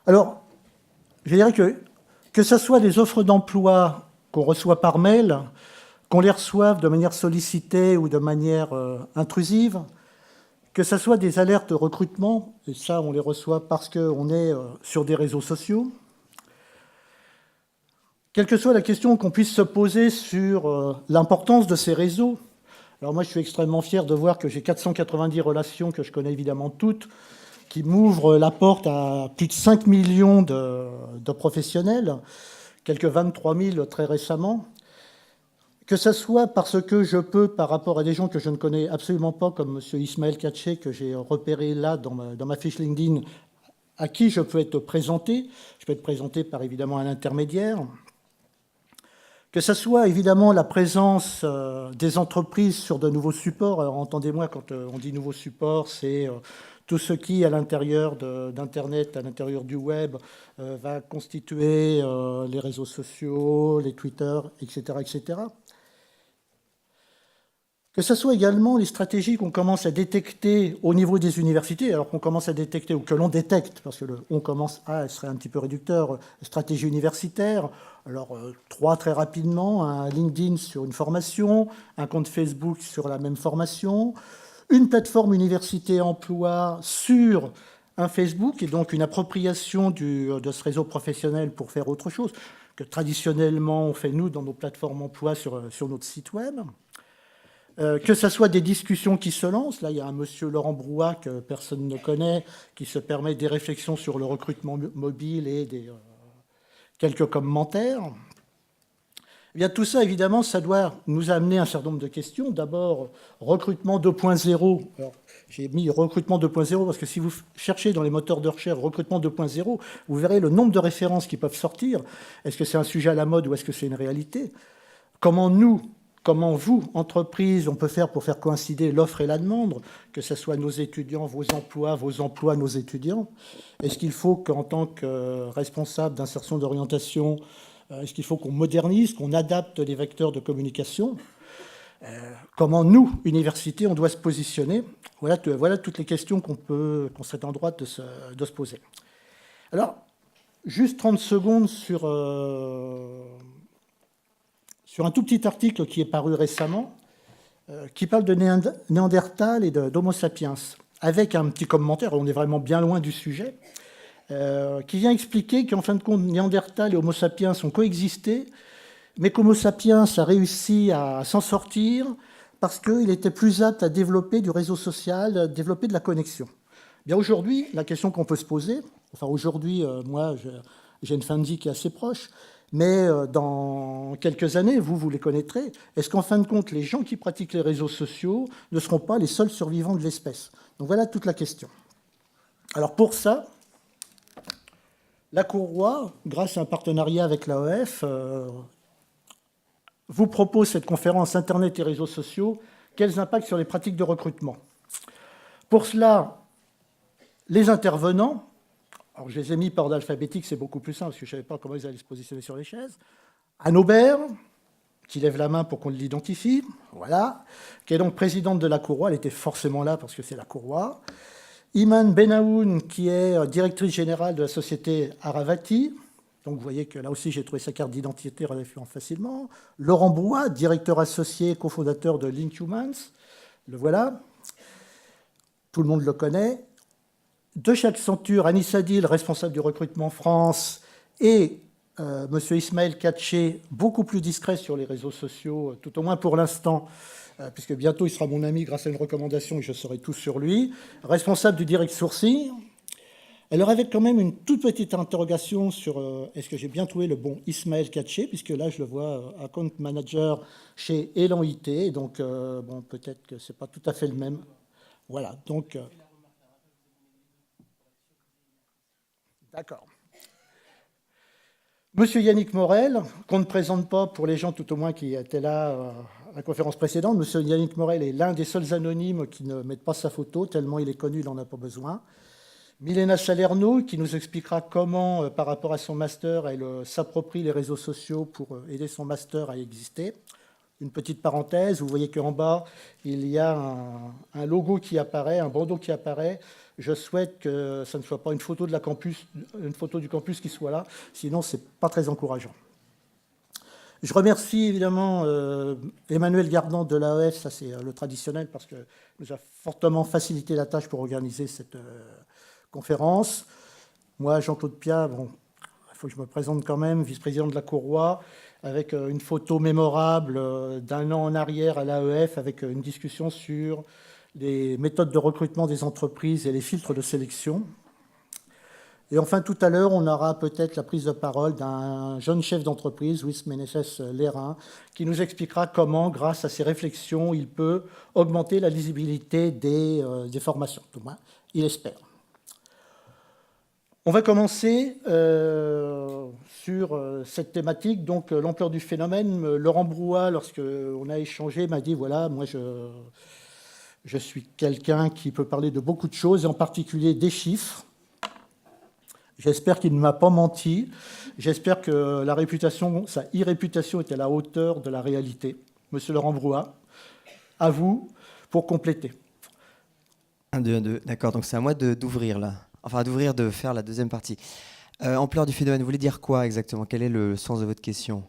Alors, je dirais que ce soit des offres d'emploi qu'on reçoit par mail, qu'on les reçoive de manière sollicitée ou de manière intrusive, que ce soit des alertes de recrutement, et ça on les reçoit parce qu'on est sur des réseaux sociaux, quelle que soit la question qu'on puisse se poser sur l'importance de ces réseaux. Alors moi je suis extrêmement fier de voir que j'ai 490 relations que je connais évidemment toutes, qui m'ouvrent la porte à plus de 5 millions de professionnels, quelques 23 000 très récemment. Que ce soit parce que je peux, par rapport à des gens que je ne connais absolument pas, comme M. Ismaël Katché, que j'ai repéré là dans ma fiche LinkedIn, à qui je peux être présenté. Je peux être présenté par évidemment un intermédiaire. Que ce soit évidemment la présence des entreprises sur de nouveaux supports. Alors entendez-moi, quand on dit nouveaux supports, c'est tout ce qui, à l'intérieur d'Internet, à l'intérieur du web, va constituer les réseaux sociaux, les Twitter, etc., etc. Que ce soit également les stratégies qu'on commence à détecter au niveau des universités, alors qu'on commence à détecter, ou que l'on détecte, parce que on commence à, elle serait un petit peu réducteur, stratégie universitaire. Alors, trois très rapidement, un LinkedIn sur une formation, un compte Facebook sur la même formation, une plateforme université emploi sur un Facebook, et donc une appropriation de ce réseau professionnel pour faire autre chose, que traditionnellement on fait nous dans nos plateformes emploi sur notre site web. Que ce soit des discussions qui se lancent. Là, il y a un monsieur Laurent Brouat que personne ne connaît, qui se permet des réflexions sur le recrutement mobile et quelques commentaires. Eh bien, tout ça, évidemment, ça doit nous amener un certain nombre de questions. D'abord, recrutement 2.0. Alors, j'ai mis recrutement 2.0 parce que si vous cherchez dans les moteurs de recherche recrutement 2.0, vous verrez le nombre de références qui peuvent sortir. Est-ce que c'est un sujet à la mode ou est-ce que c'est une réalité? Comment vous, entreprise, on peut faire pour faire coïncider l'offre et la demande, que ce soit nos étudiants, vos emplois, nos étudiants? Est-ce qu'il faut qu'en tant que responsable d'insertion d'orientation, est-ce qu'il faut qu'on modernise, qu'on adapte les vecteurs de communication? Comment nous, université, on doit se positionner? Voilà toutes les questions qu'on serait en droit de se poser. Alors, juste 30 secondes sur un tout petit article qui est paru récemment, qui parle de Néandertal et d'Homo sapiens, avec un petit commentaire, on est vraiment bien loin du sujet, qui vient expliquer qu'en fin de compte, Néandertal et Homo sapiens ont coexisté, mais qu'Homo sapiens a réussi à s'en sortir parce qu'il était plus apte à développer du réseau social, à développer de la connexion. Bien aujourd'hui, la question qu'on peut se poser, enfin aujourd'hui, moi, j'ai une fin de vie qui est assez proche, mais dans quelques années, vous les connaîtrez, est-ce qu'en fin de compte, les gens qui pratiquent les réseaux sociaux ne seront pas les seuls survivants de l'espèce? Donc voilà toute la question. Alors pour ça, la Courroie, grâce à un partenariat avec l'AOF, vous propose cette conférence Internet et réseaux sociaux, quels impacts sur les pratiques de recrutement? Pour cela, les intervenants, alors je les ai mis par ordre alphabétique, c'est beaucoup plus simple, parce que je ne savais pas comment ils allaient se positionner sur les chaises. Anne Aubert, qui lève la main pour qu'on l'identifie, voilà, qui est donc présidente de la Courroie, elle était forcément là parce que c'est la Courroie. Iman Benaoun, qui est directrice générale de la société Aravati, donc vous voyez que là aussi j'ai trouvé sa carte d'identité relativement facilement. Laurent Brouat, directeur associé, cofondateur de Linkhumans, le voilà, tout le monde le connaît. De chez Accenture, Anis Adil, responsable du recrutement France, et M. Ismaël Katché, beaucoup plus discret sur les réseaux sociaux, tout au moins pour l'instant, puisque bientôt il sera mon ami grâce à une recommandation et je saurai tout sur lui, responsable du direct sourcing. Alors avec quand même une toute petite interrogation sur est-ce que j'ai bien trouvé le bon Ismaël Katché, puisque là je le vois account manager chez Elan IT, donc bon, peut-être que c'est pas tout à fait le même. Voilà, donc... D'accord. Monsieur Yannick Morel, qu'on ne présente pas pour les gens tout au moins qui étaient là à la conférence précédente. Monsieur Yannick Morel est l'un des seuls anonymes qui ne mettent pas sa photo, tellement il est connu, il n'en a pas besoin. Milena Salerno, qui nous expliquera comment, par rapport à son master, elle s'approprie les réseaux sociaux pour aider son master à exister. une petite parenthèse, vous voyez qu'en bas, il y a un logo qui apparaît, un bandeau qui apparaît. Je souhaite que ça ne soit pas une photo du campus qui soit là, sinon ce n'est pas très encourageant. Je remercie évidemment Emmanuel Gardan de l'AEF, ça c'est le traditionnel, parce qu'il nous a fortement facilité la tâche pour organiser cette conférence. Moi, Jean-Claude Piat, bon, il faut que je me présente quand même, vice-président de la Courroie, avec une photo mémorable d'un an en arrière à l'AEF, avec une discussion sur les méthodes de recrutement des entreprises et les filtres de sélection. Et enfin, tout à l'heure, on aura peut-être la prise de parole d'un jeune chef d'entreprise, Luis Meneses Lerin, qui nous expliquera comment, grâce à ses réflexions, il peut augmenter la lisibilité des formations. Tout moins, il espère. On va commencer sur cette thématique, donc l'ampleur du phénomène. Laurent Brouat, lorsqu'on a échangé, m'a dit, voilà, moi je suis quelqu'un qui peut parler de beaucoup de choses, et en particulier des chiffres. J'espère qu'il ne m'a pas menti. J'espère que sa irréputation est à la hauteur de la réalité. Monsieur Laurent Brouat, à vous pour compléter. 1, 2, 1, 2. D'accord, donc c'est à moi d'ouvrir là. Enfin, de faire la deuxième partie. Ampleur du phénomène, vous voulez dire quoi exactement? Quel est le sens de votre question?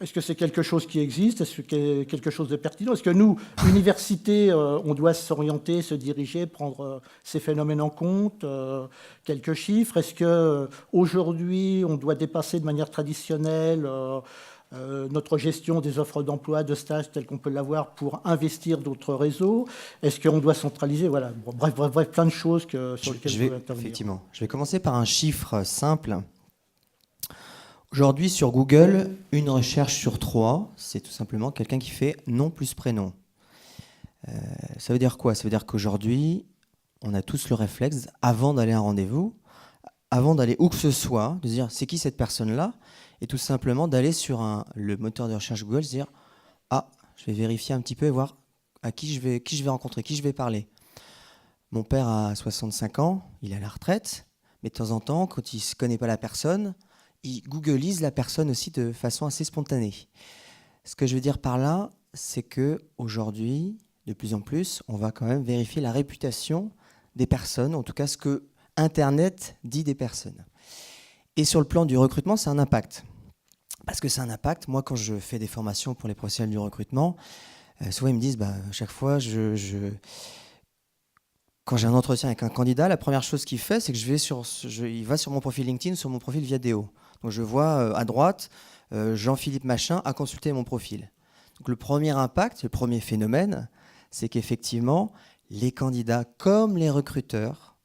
Est-ce que c'est quelque chose qui existe? Est-ce que c'est quelque chose de pertinent? Est-ce que nous, université, on doit s'orienter, se diriger, prendre ces phénomènes en compte? Quelques chiffres. Est-ce qu'aujourd'hui, on doit dépasser de manière traditionnelle notre gestion des offres d'emploi, de stage, telles qu'on peut l'avoir pour investir d'autres réseaux? Est-ce qu'on doit centraliser? Voilà. Bon, bref, plein de choses sur lesquelles je vais intervenir. Effectivement. Je vais commencer par un chiffre simple. Aujourd'hui, sur Google, une recherche sur 3, c'est tout simplement quelqu'un qui fait nom plus prénom. Ça veut dire quoi? Ça veut dire qu'aujourd'hui, on a tous le réflexe, avant d'aller à un rendez-vous, avant d'aller où que ce soit, de se dire c'est qui cette personne-là, et tout simplement d'aller sur le moteur de recherche Google, se dire ah, je vais vérifier un petit peu et voir à qui je vais rencontrer, qui je vais parler. Mon père a 65 ans, il est à la retraite, mais de temps en temps, quand il ne connaît pas la personne, il googleise la personne aussi de façon assez spontanée. Ce que je veux dire par là, c'est qu'aujourd'hui, de plus en plus, on va quand même vérifier la réputation des personnes, en tout cas ce que Internet dit des personnes. Et sur le plan du recrutement, c'est un impact. Parce que c'est un impact. Moi, quand je fais des formations pour les professionnels du recrutement, souvent ils me disent, à chaque fois, quand j'ai un entretien avec un candidat, la première chose qu'il fait, c'est que il va sur mon profil LinkedIn, sur mon profil Viadeo. Donc je vois à droite, Jean-Philippe Machin a consulté mon profil. Donc le premier impact, le premier phénomène, c'est qu'effectivement, les candidats, comme les recruteurs,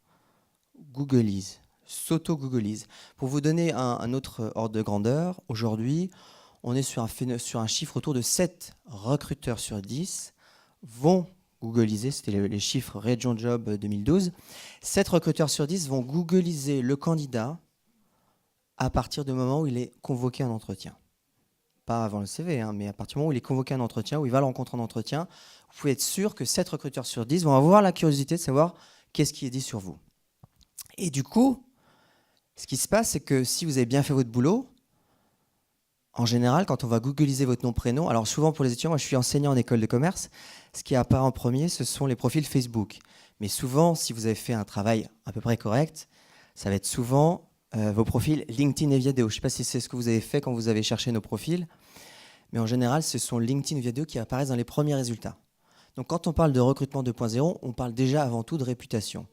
googleisent, s'auto-googleisent. Pour vous donner un autre ordre de grandeur, aujourd'hui, on est sur un chiffre autour de 7 recruteurs sur 10 vont googliser, c'était les chiffres Region Job 2012, 7 recruteurs sur 10 vont googliser le candidat à partir du moment où il est convoqué à un entretien. Pas avant le CV, mais à partir du moment où il est convoqué à un entretien, où il va le rencontrer en entretien, vous pouvez être sûr que 7 recruteurs sur 10 vont avoir la curiosité de savoir qu'est-ce qui est dit sur vous. Et du coup, ce qui se passe, c'est que si vous avez bien fait votre boulot, en général, quand on va googliser votre nom-prénom, alors souvent pour les étudiants, moi je suis enseignant en école de commerce, ce qui apparaît en premier, ce sont les profils Facebook. Mais souvent, si vous avez fait un travail à peu près correct, ça va être souvent vos profils LinkedIn et Viadeo. Je ne sais pas si c'est ce que vous avez fait quand vous avez cherché nos profils, mais en général, ce sont LinkedIn et Viadeo qui apparaissent dans les premiers résultats. Donc quand on parle de recrutement 2.0, on parle déjà avant tout de réputation.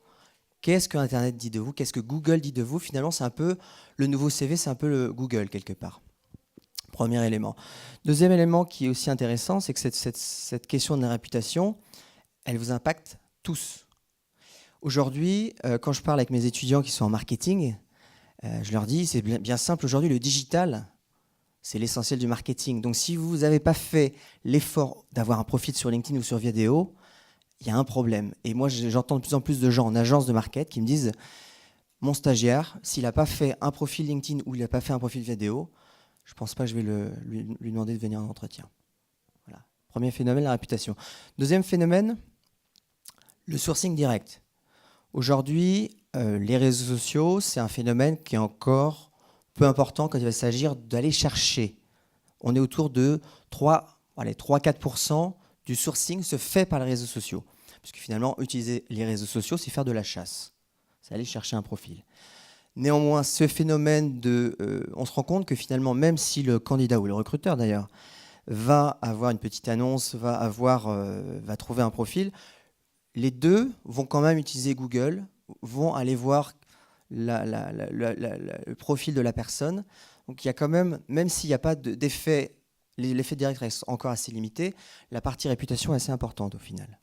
Qu'est-ce que Internet dit de vous? Qu'est-ce que Google dit de vous? Finalement, c'est un peu le nouveau CV, c'est un peu le Google quelque part. Premier élément. Deuxième élément qui est aussi intéressant, c'est que cette question de la réputation, elle vous impacte tous. Aujourd'hui, quand je parle avec mes étudiants qui sont en marketing, je leur dis, c'est bien simple, aujourd'hui, le digital, c'est l'essentiel du marketing. Donc, si vous n'avez pas fait l'effort d'avoir un profil sur LinkedIn ou sur Viadeo, il y a un problème. Et moi, j'entends de plus en plus de gens en agence de market qui me disent, mon stagiaire, s'il n'a pas fait un profil LinkedIn ou il n'a pas fait un profil Viadeo, je ne pense pas que je vais lui demander de venir en entretien. Voilà. Premier phénomène, la réputation. Deuxième phénomène, le sourcing direct. Aujourd'hui, les réseaux sociaux, c'est un phénomène qui est encore peu important quand il va s'agir d'aller chercher on est autour de 3-4% du sourcing se fait par les réseaux sociaux. Parce que finalement, utiliser les réseaux sociaux, c'est faire de la chasse. C'est aller chercher un profil. Néanmoins, ce phénomène on se rend compte que finalement, même si le candidat ou le recruteur d'ailleurs va avoir une petite annonce, va trouver un profil, les deux vont quand même utiliser Google, vont aller voir le profil de la personne. Donc il y a quand même s'il n'y a pas d'effet, l'effet direct reste encore assez limité, la partie réputation est assez importante au final.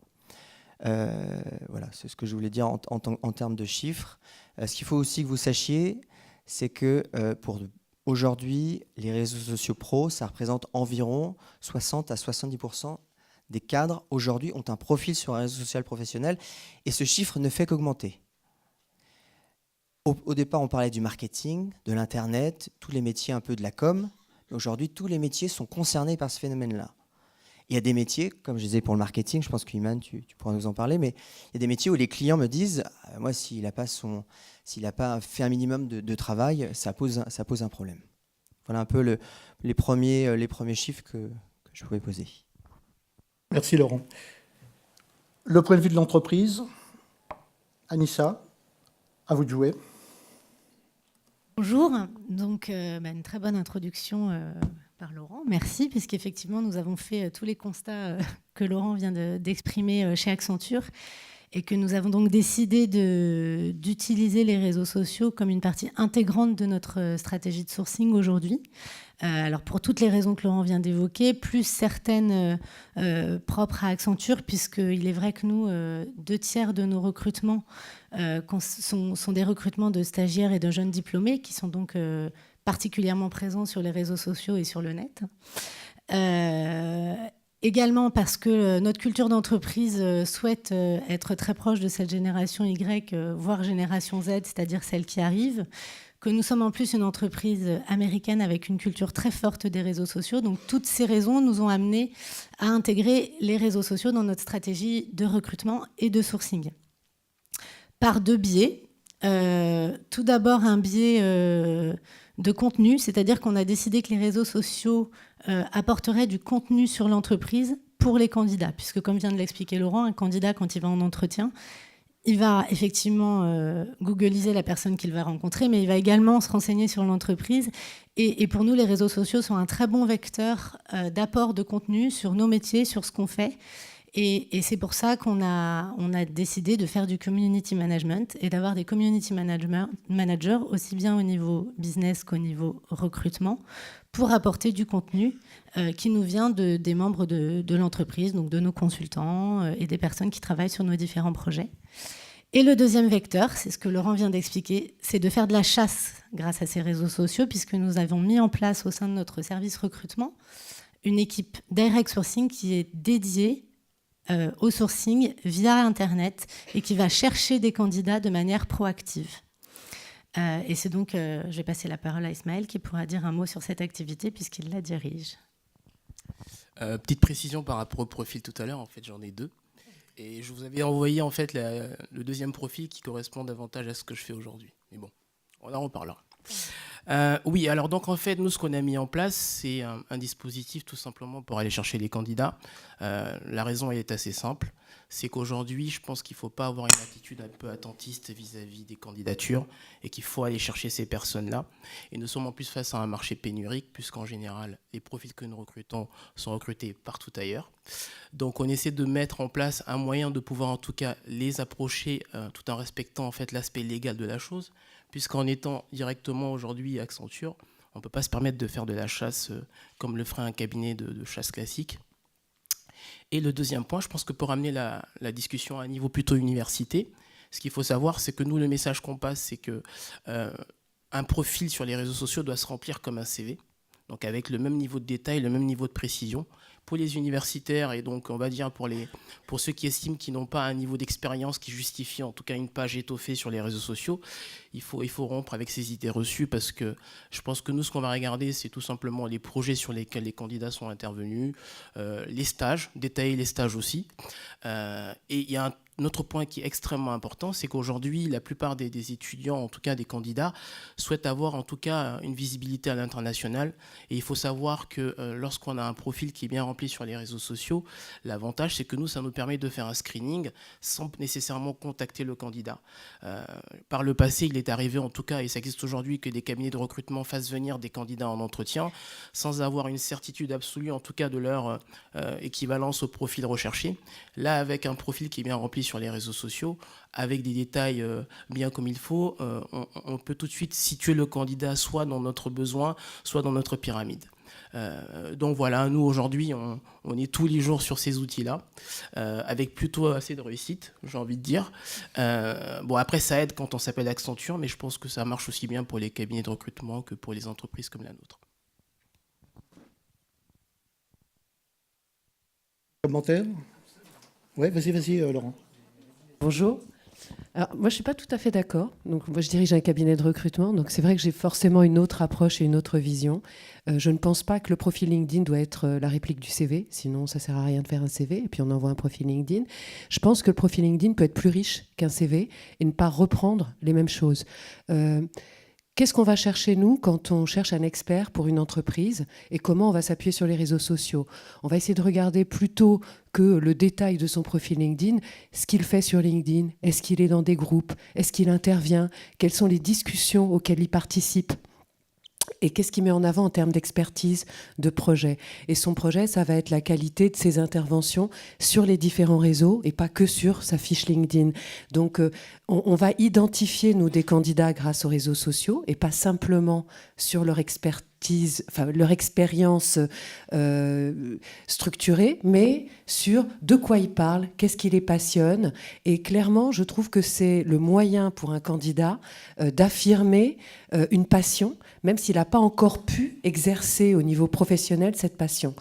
Voilà, c'est ce que je voulais dire en termes de chiffres. Ce qu'il faut aussi que vous sachiez, c'est que pour aujourd'hui, les réseaux sociaux pro, ça représente environ 60 à 70% des cadres aujourd'hui ont un profil sur un réseau social professionnel et ce chiffre ne fait qu'augmenter. Au départ, on parlait du marketing, de l'Internet, tous les métiers un peu de la com. Aujourd'hui, tous les métiers sont concernés par ce phénomène-là. Il y a des métiers, comme je disais pour le marketing, je pense que Iman, tu pourras nous en parler, mais il y a des métiers où les clients me disent, moi, s'il n'a pas fait un minimum de travail, ça pose un problème. Voilà un peu les premiers chiffres que je pouvais poser. Merci Laurent. Le point de vue de l'entreprise, Anissa, à vous de jouer. Bonjour, donc une très bonne introduction par Laurent, merci, puisqu'effectivement nous avons fait tous les constats que Laurent vient d'exprimer chez Accenture et que nous avons donc décidé d'utiliser les réseaux sociaux comme une partie intégrante de notre stratégie de sourcing aujourd'hui. Alors pour toutes les raisons que Laurent vient d'évoquer, plus certaines propres à Accenture, puisqu'il est vrai que nous, 2/3 de nos recrutements sont des recrutements de stagiaires et de jeunes diplômés qui sont donc particulièrement présents sur les réseaux sociaux et sur le net. Également parce que notre culture d'entreprise souhaite être très proche de cette génération Y, voire génération Z, c'est-à-dire celle qui arrive, que nous sommes en plus une entreprise américaine avec une culture très forte des réseaux sociaux. Donc toutes ces raisons nous ont amenés à intégrer les réseaux sociaux dans notre stratégie de recrutement et de sourcing. Par deux biais. Tout d'abord un biais de contenu, c'est-à-dire qu'on a décidé que les réseaux sociaux apporteraient du contenu sur l'entreprise pour les candidats, puisque comme vient de l'expliquer Laurent, un candidat quand il va en entretien, il va effectivement googliser la personne qu'il va rencontrer, mais il va également se renseigner sur l'entreprise. Et pour nous, les réseaux sociaux sont un très bon vecteur d'apport de contenu sur nos métiers, sur ce qu'on fait. Et c'est pour ça qu'on a décidé de faire du community management et d'avoir des community managers aussi bien au niveau business qu'au niveau recrutement pour apporter du contenu qui nous vient des membres de l'entreprise, donc de nos consultants et des personnes qui travaillent sur nos différents projets. Et le deuxième vecteur, c'est ce que Laurent vient d'expliquer, c'est de faire de la chasse grâce à ces réseaux sociaux, puisque nous avons mis en place au sein de notre service recrutement une équipe direct sourcing qui est dédiée au sourcing via Internet et qui va chercher des candidats de manière proactive. Et c'est donc, je vais passer la parole à Ismaël qui pourra dire un mot sur cette activité puisqu'il la dirige. Petite précision par rapport au profil tout à l'heure, en fait j'en ai deux. Et je vous avais envoyé en fait le deuxième profil qui correspond davantage à ce que je fais aujourd'hui. Mais bon, on en reparlera. Oui, alors donc en fait, nous, ce qu'on a mis en place, c'est un dispositif tout simplement pour aller chercher les candidats. La raison, elle est assez simple. C'est qu'aujourd'hui, je pense qu'il ne faut pas avoir une attitude un peu attentiste vis-à-vis des candidatures et qu'il faut aller chercher ces personnes-là. Et nous sommes en plus face à un marché pénurique, puisqu'en général, les profils que nous recrutons sont recrutés partout ailleurs. Donc, on essaie de mettre en place un moyen de pouvoir en tout cas les approcher tout en respectant en fait l'aspect légal de la chose, puisqu'en étant directement aujourd'hui Accenture, on ne peut pas se permettre de faire de la chasse comme le ferait un cabinet de chasse classique. Et le deuxième point, je pense que pour amener la discussion à un niveau plutôt université, ce qu'il faut savoir, c'est que nous, le message qu'on passe, c'est que un profil sur les réseaux sociaux doit se remplir comme un CV, donc avec le même niveau de détail, le même niveau de précision. Pour les universitaires et donc on va dire pour ceux qui estiment qu'ils n'ont pas un niveau d'expérience qui justifie en tout cas une page étoffée sur les réseaux sociaux, il faut rompre avec ces idées reçues parce que je pense que nous ce qu'on va regarder c'est tout simplement les projets sur lesquels les candidats sont intervenus, les stages, détailler les stages aussi. Et il y a Notre point qui est extrêmement important, c'est qu'aujourd'hui, la plupart des étudiants, en tout cas des candidats, souhaitent avoir en tout cas une visibilité à l'international. Et il faut savoir que lorsqu'on a un profil qui est bien rempli sur les réseaux sociaux, l'avantage, c'est que nous, ça nous permet de faire un screening sans nécessairement contacter le candidat. Par le passé, il est arrivé en tout cas, et ça existe aujourd'hui, que des cabinets de recrutement fassent venir des candidats en entretien sans avoir une certitude absolue, en tout cas de leur équivalence au profil recherché. Là, avec un profil qui est bien rempli sur les réseaux sociaux, avec des détails bien comme il faut, on peut tout de suite situer le candidat soit dans notre besoin, soit dans notre pyramide. Donc voilà, nous aujourd'hui, on est tous les jours sur ces outils-là, avec plutôt assez de réussite, j'ai envie de dire. Bon, après, ça aide quand on s'appelle Accenture, mais je pense que ça marche aussi bien pour les cabinets de recrutement que pour les entreprises comme la nôtre. Commentaire ? Oui, vas-y, Laurent. Bonjour. Alors, moi, je ne suis pas tout à fait d'accord. Donc, moi, je dirige un cabinet de recrutement. Donc, c'est vrai que j'ai forcément une autre approche et une autre vision. Je ne pense pas que le profil LinkedIn doit être la réplique du CV. Sinon, ça ne sert à rien de faire un CV. Et puis, on envoie un profil LinkedIn. Je pense que le profil LinkedIn peut être plus riche qu'un CV et ne pas reprendre les mêmes choses. Qu'est-ce qu'on va chercher, nous, quand on cherche un expert pour une entreprise et comment on va s'appuyer sur les réseaux sociaux ? On va essayer de regarder plutôt que le détail de son profil LinkedIn, ce qu'il fait sur LinkedIn. Est-ce qu'il est dans des groupes ? Est-ce qu'il intervient ? Quelles sont les discussions auxquelles il participe ? Et qu'est-ce qu'il met en avant en termes d'expertise, de projet ? Et son projet, ça va être la qualité de ses interventions sur les différents réseaux et pas que sur sa fiche LinkedIn. Donc, on va identifier, nous, des candidats grâce aux réseaux sociaux et pas simplement sur leur expertise, enfin, leur expérience structurée, mais sur de quoi ils parlent, qu'est-ce qui les passionne. Et clairement, je trouve que c'est le moyen pour un candidat d'affirmer une passion, même s'il n'a pas encore pu exercer au niveau professionnel cette passion.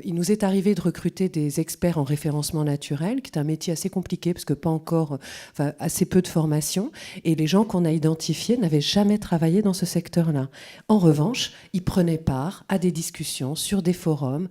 Il nous est arrivé de recruter des experts en référencement naturel, qui est un métier assez compliqué, parce que pas encore, enfin, assez peu de formation, et les gens qu'on a identifiés n'avaient jamais travaillé dans ce secteur-là. En revanche, ils prenaient part à des discussions sur des forums,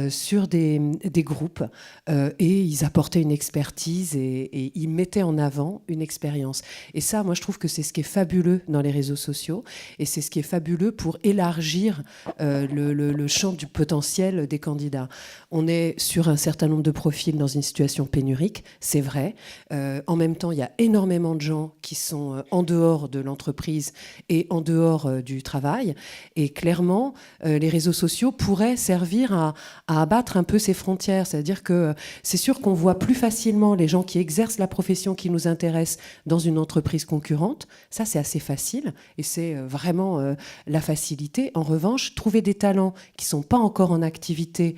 sur des groupes, et ils apportaient une expertise et ils mettaient en avant une expérience. Et ça, moi, je trouve que c'est ce qui est fabuleux dans les réseaux sociaux, et c'est ce qui est fabuleux pour élargir le champ du potentiel des candidats. On est sur un certain nombre de profils dans une situation pénurique, c'est vrai. En même temps, il y a énormément de gens qui sont en dehors de l'entreprise et en dehors du travail. Et clairement, les réseaux sociaux pourraient servir à abattre un peu ces frontières. C'est-à-dire que c'est sûr qu'on voit plus facilement les gens qui exercent la profession qui nous intéresse dans une entreprise concurrente. Ça, c'est assez facile et c'est vraiment la facilité. En revanche, trouver des talents qui ne sont pas encore en activité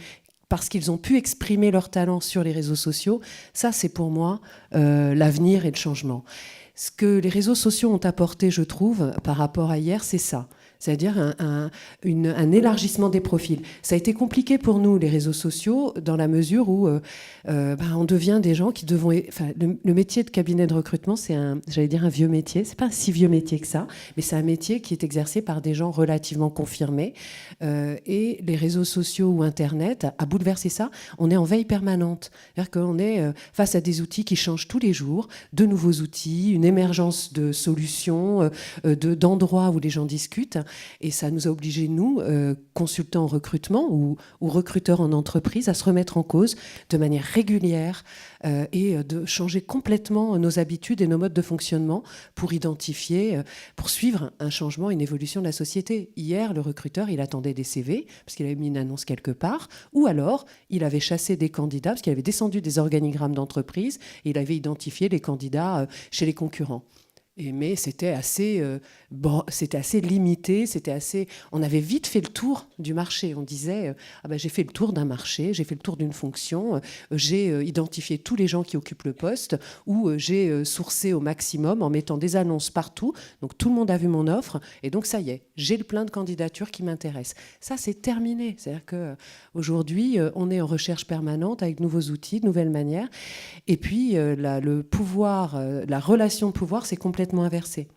parce qu'ils ont pu exprimer leurs talents sur les réseaux sociaux, ça, c'est pour moi l'avenir et le changement. Ce que les réseaux sociaux ont apporté, je trouve, par rapport à hier, c'est ça. C'est-à-dire un élargissement des profils. Ça a été compliqué pour nous, les réseaux sociaux, dans la mesure où on devient des gens qui devront... Enfin, le métier de cabinet de recrutement, c'est un vieux métier. C'est pas un si vieux métier que ça, mais c'est un métier qui est exercé par des gens relativement confirmés. Et les réseaux sociaux ou Internet a bouleversé ça. On est en veille permanente. C'est-à-dire qu'on est face à des outils qui changent tous les jours, de nouveaux outils, une émergence de solutions, d'endroits où les gens discutent. Et ça nous a obligés, nous, consultants en recrutement ou recruteurs en entreprise, à se remettre en cause de manière régulière et de changer complètement nos habitudes et nos modes de fonctionnement pour identifier, pour suivre un changement, une évolution de la société. Hier, le recruteur, il attendait des CV parce qu'il avait mis une annonce quelque part, ou alors il avait chassé des candidats parce qu'il avait descendu des organigrammes d'entreprise et il avait identifié les candidats chez les concurrents. Mais c'était assez limité, on avait vite fait le tour du marché. On disait, j'ai fait le tour d'un marché, j'ai fait le tour d'une fonction, j'ai identifié tous les gens qui occupent le poste, ou j'ai sourcé au maximum en mettant des annonces partout. Donc tout le monde a vu mon offre, et donc ça y est, j'ai le plein de candidatures qui m'intéressent. Ça, c'est terminé. C'est-à-dire qu'aujourd'hui, on est en recherche permanente avec de nouveaux outils, de nouvelles manières. Et puis, le pouvoir, la relation de pouvoir, c'est complètement inversé.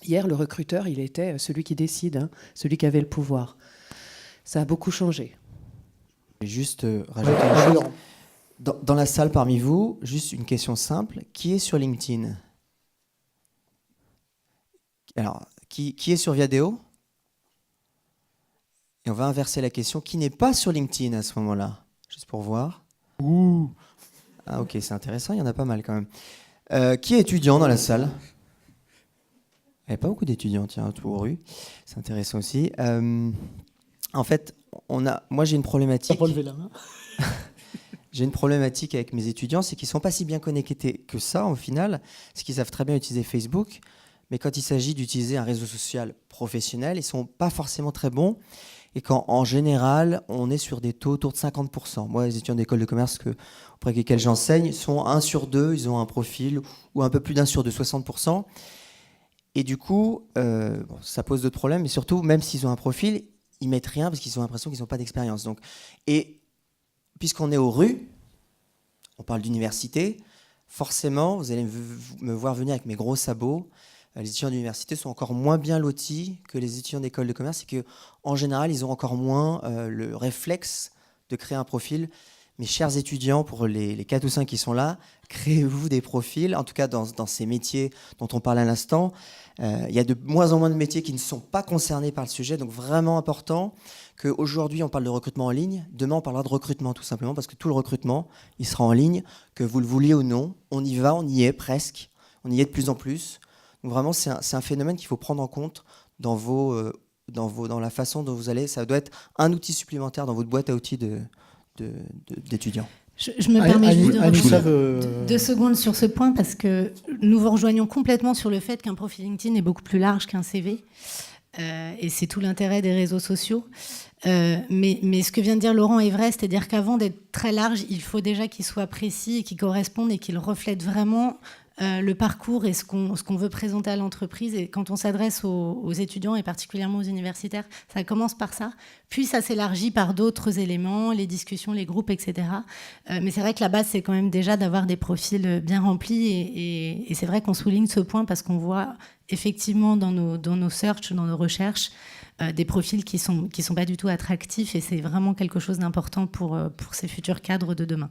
Hier, le recruteur, il était celui qui décide, celui qui avait le pouvoir. Ça a beaucoup changé. Je vais juste rajouter une chose. Dans la salle parmi vous, juste une question simple. Qui est sur LinkedIn? Alors, qui est sur Viadeo? Et on va inverser la question. Qui n'est pas sur LinkedIn à ce moment-là? Juste pour voir. Ouh. Ah ok, c'est intéressant, il y en a pas mal quand même. Qui est étudiant dans la salle? Il n'y a pas beaucoup d'étudiants, tiens, tout au rue. C'est intéressant aussi. En fait, moi j'ai une problématique. T'as pas levé la main. J'ai une problématique avec mes étudiants, c'est qu'ils ne sont pas si bien connectés que ça, au final, parce qu'ils savent très bien utiliser Facebook, mais quand il s'agit d'utiliser un réseau social professionnel, ils ne sont pas forcément très bons, et qu'en général, on est sur des taux autour de 50%. Moi, les étudiants d'école de commerce auprès desquels j'enseigne sont 1 sur 2, ils ont un profil, ou un peu plus d'1 sur 2, 60%. Et du coup, ça pose d'autres problèmes, mais surtout, même s'ils ont un profil, ils mettent rien parce qu'ils ont l'impression qu'ils n'ont pas d'expérience. Donc, et puisqu'on est aux rues, on parle d'université, forcément, vous allez me voir venir avec mes gros sabots. Les étudiants d'université sont encore moins bien lotis que les étudiants d'école de commerce et qu'en général, ils ont encore moins le réflexe de créer un profil. Mes chers étudiants, pour les 4 ou 5 qui sont là, créez-vous des profils, en tout cas dans ces métiers dont on parle à l'instant. Il y a de moins en moins de métiers qui ne sont pas concernés par le sujet, donc vraiment important qu'aujourd'hui on parle de recrutement en ligne, demain on parlera de recrutement tout simplement, parce que tout le recrutement, il sera en ligne, que vous le vouliez ou non, on y va, on y est presque, on y est de plus en plus. Donc vraiment c'est un phénomène qu'il faut prendre en compte dans la façon dont vous allez, ça doit être un outil supplémentaire dans votre boîte à outils d'étudiants. Je me permets juste de Anissa revenir 2 secondes sur ce point parce que nous vous rejoignons complètement sur le fait qu'un profil LinkedIn est beaucoup plus large qu'un CV. Et c'est tout l'intérêt des réseaux sociaux. Mais ce que vient de dire Laurent est vrai, c'est-à-dire qu'avant d'être très large, il faut déjà qu'il soit précis et qu'il corresponde et qu'il reflète vraiment le parcours et ce qu'on veut présenter à l'entreprise. Et quand on s'adresse aux étudiants et particulièrement aux universitaires, ça commence par ça. Puis ça s'élargit par d'autres éléments, les discussions, les groupes, etc. Mais c'est vrai que la base, c'est quand même déjà d'avoir des profils bien remplis. Et c'est vrai qu'on souligne ce point parce qu'on voit effectivement dans nos searches, dans nos recherches, des profils qui sont pas du tout attractifs. Et c'est vraiment quelque chose d'important pour ces futurs cadres de demain.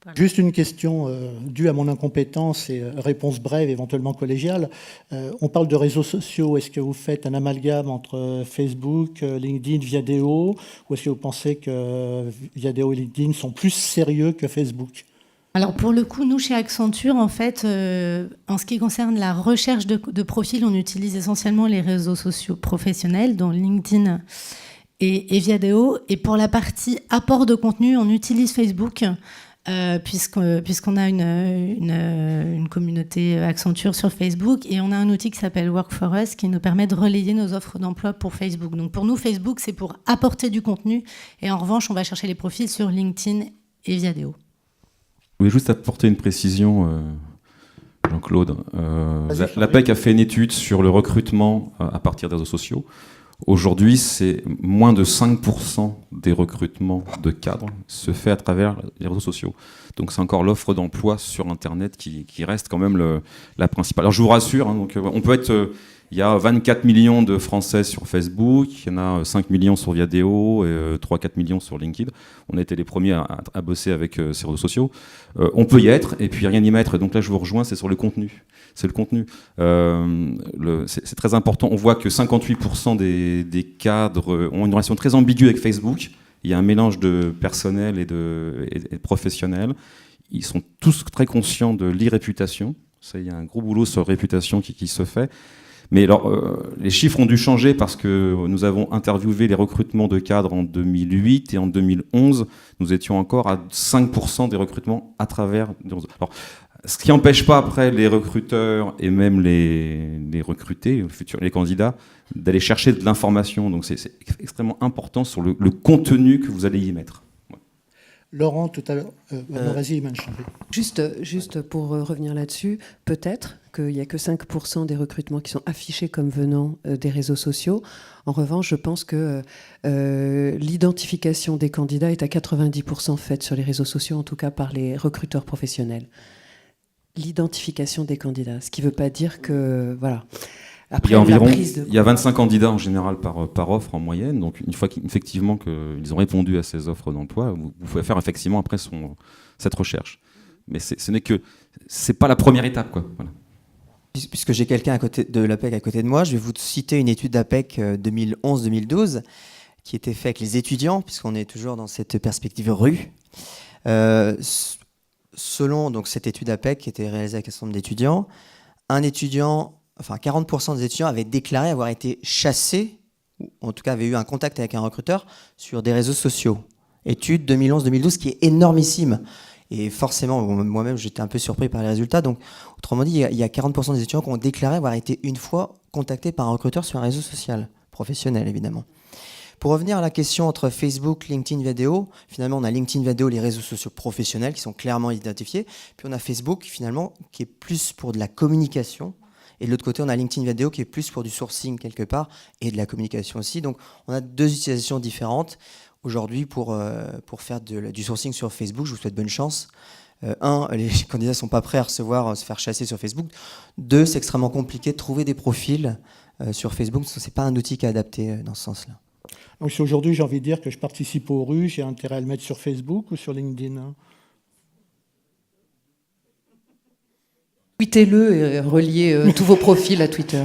Voilà. Juste une question due à mon incompétence et réponse brève, éventuellement collégiale. On parle de réseaux sociaux. Est-ce que vous faites un amalgame entre Facebook, LinkedIn, Viadeo, ou est-ce que vous pensez que Viadeo et LinkedIn sont plus sérieux que Facebook ? Alors pour le coup, nous chez Accenture, en fait, en ce qui concerne la recherche de profils, on utilise essentiellement les réseaux sociaux professionnels, dont LinkedIn et Viadeo. Et pour la partie apport de contenu, on utilise Facebook. Puisqu'on a une communauté Accenture sur Facebook et on a un outil qui s'appelle Work for Us qui nous permet de relayer nos offres d'emploi pour Facebook. Donc pour nous, Facebook, c'est pour apporter du contenu et en revanche, on va chercher les profils sur LinkedIn et Viadeo. Je voulais juste apporter une précision, Jean-Claude. L'APEC a fait une étude sur le recrutement à partir des réseaux sociaux. Aujourd'hui, c'est moins de 5% des recrutements de cadres se fait à travers les réseaux sociaux. Donc c'est encore l'offre d'emploi sur Internet qui reste quand même la principale. Alors je vous rassure, hein, donc, on peut être... Il y a 24 millions de Français sur Facebook, il y en a 5 millions sur Viadeo, et 3-4 millions sur LinkedIn. On a été les premiers à bosser avec ces réseaux sociaux. On peut y être, et puis rien y mettre. Donc là, je vous rejoins, c'est sur le contenu. C'est le contenu. C'est très important. On voit que 58% des cadres ont une relation très ambiguë avec Facebook. Il y a un mélange de personnel et de professionnel. Ils sont tous très conscients de l'e-réputation. Ça, il y a un gros boulot sur réputation qui se fait. Mais alors, les chiffres ont dû changer parce que nous avons interviewé les recrutements de cadres en 2008 et en 2011, nous étions encore à 5% des recrutements à travers... Alors, ce qui n'empêche pas après les recruteurs et même les recrutés, les candidats, d'aller chercher de l'information. Donc c'est extrêmement important sur le contenu que vous allez y mettre. Laurent, tout à l'heure, vas-y, Iman. Juste pour revenir là-dessus, peut-être qu'il n'y a que 5% des recrutements qui sont affichés comme venant des réseaux sociaux. En revanche, je pense que l'identification des candidats est à 90% faite sur les réseaux sociaux, en tout cas par les recruteurs professionnels. L'identification des candidats, ce qui ne veut pas dire que... Voilà. après Il y a environ la prise de... il y a 25 candidats en général par offre en moyenne. Donc une fois qu'effectivement qu'ils ont répondu à ces offres d'emploi, vous pouvez faire effectivement après cette recherche. Mais c'est pas la première étape, quoi. Voilà. Puisque j'ai quelqu'un à côté de l'APEC à côté de moi, je vais vous citer une étude d'APEC 2011-2012 qui était faite avec les étudiants, puisqu'on est toujours dans cette perspective rue. Selon donc, cette étude APEC qui était réalisée avec un certain nombre d'étudiants, 40% des étudiants avaient déclaré avoir été chassés, ou en tout cas avaient eu un contact avec un recruteur sur des réseaux sociaux. Étude 2011-2012 qui est énormissime. Et forcément, moi-même, j'étais un peu surpris par les résultats. Donc, autrement dit, il y a 40% des étudiants qui ont déclaré avoir été une fois contactés par un recruteur sur un réseau social, professionnel évidemment. Pour revenir à la question entre Facebook, LinkedIn Vidéo, finalement, on a LinkedIn Vidéo, les réseaux sociaux professionnels qui sont clairement identifiés. Puis on a Facebook, finalement, qui est plus pour de la communication. Et de l'autre côté, on a LinkedIn Vidéo qui est plus pour du sourcing quelque part et de la communication aussi. Donc, on a deux utilisations différentes. Aujourd'hui, pour faire du sourcing sur Facebook, je vous souhaite bonne chance. Les candidats ne sont pas prêts à se faire chasser sur Facebook. 2, c'est extrêmement compliqué de trouver des profils sur Facebook, parce que ce n'est pas un outil qui est adapté dans ce sens-là. Donc si aujourd'hui j'ai envie de dire que je participe aux rues, j'ai intérêt à le mettre sur Facebook ou sur LinkedIn? Tweetez-le et reliez tous vos profils à Twitter.